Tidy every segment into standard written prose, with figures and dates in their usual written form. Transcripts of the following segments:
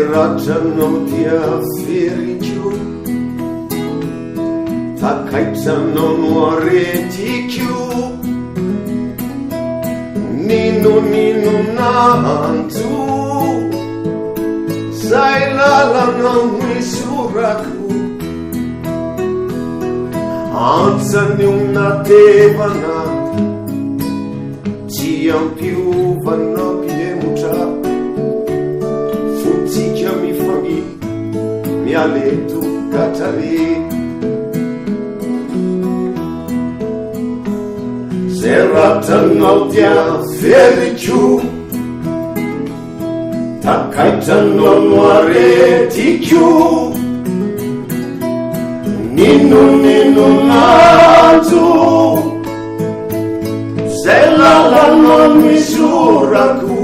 Seratranao dia ferin-kio, takaitranao no aretikio, ninonino nanjo zay lalanao misorako, antsanio natevana tsy ampiovanao piemotra, fotsika mifangi mialeto katrale. Zay ratranao dia ferin-kio, takaitranao no aretikio, ninonino nanjo zay lalanao misorako,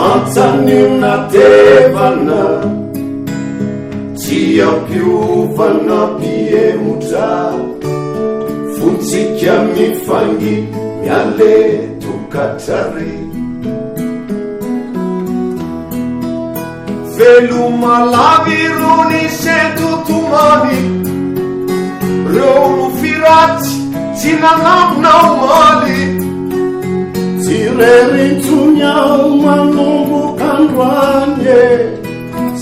antsanio natevana tsy ampiovana piemotra, fotsika mifangi mialeto katrare. Velomalavy rony sentotomany, reo no firatsy tsy nanambonao maly, tsy rerintsony ao manomboka androanye,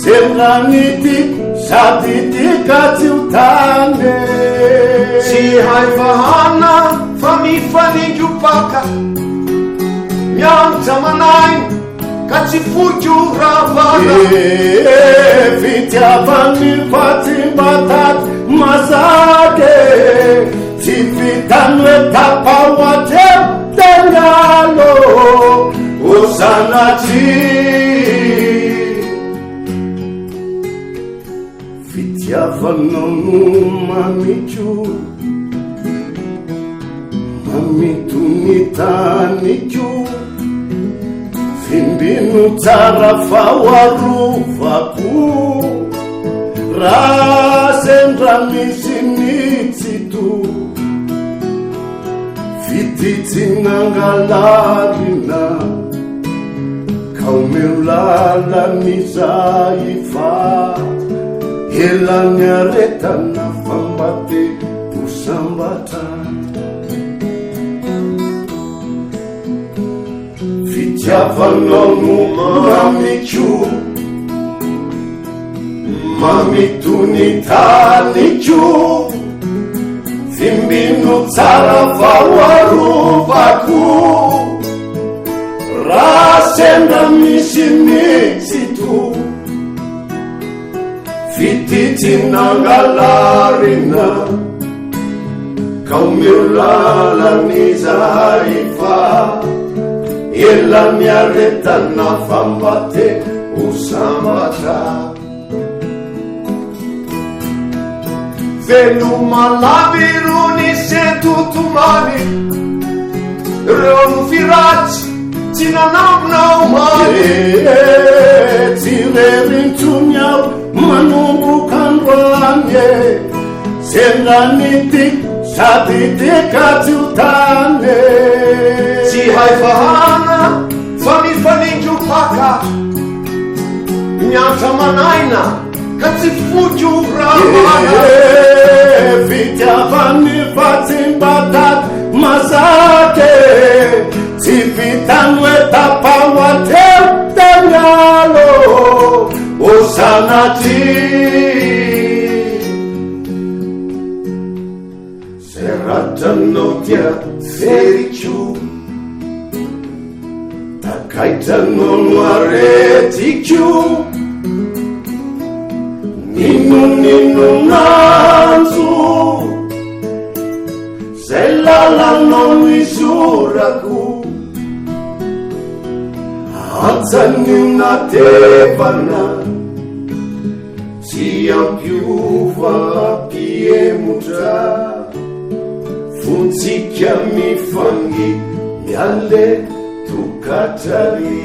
semranity sady tika tsy ho tane, tsy hay vahana fa mifaningopaka, mianatra manainy ka tsy fojo ravana. Fitiavany fatsimbataty mazake, tsy vitany hoe tapao atreo tegnalo o sanatry. Fitiavanao no mamiko, mamito ny taniko, fimbino tsara fahoarovako, raha sendra misy mitsito, fititsinangalarina ka omeo lalanyzay fa elany aretana fambate ho sambatra. Fitiavanao no mamiko, mamito ny taniko, fimbino tsara fahoarovako, raha sendra misy mitsito, fititsinangalarina ka omeo lalanyzay fa elany aretana fambate ho sambatra. Velomalavy rony sentotomany, reo no firatsy tsy nanambonao maly, tsy rerintsony ao manomboka androanye, sendranity sady tika tsy ho tane, tsy hay vahana fa mifaningopaka, mianatra manaina ka tsy fojo ravana. Fitiavany fatsimbataty mazake, tsy vitany hoe tapao atreo tegnalo o sanatry. Zay ratranao dia ferin-kio, takaitranao no aretikio, ninonino nanjo zay lalanao misorako, antsanio natevana tsy ampiova piemotra, fotsika mifangi mialeto katrare.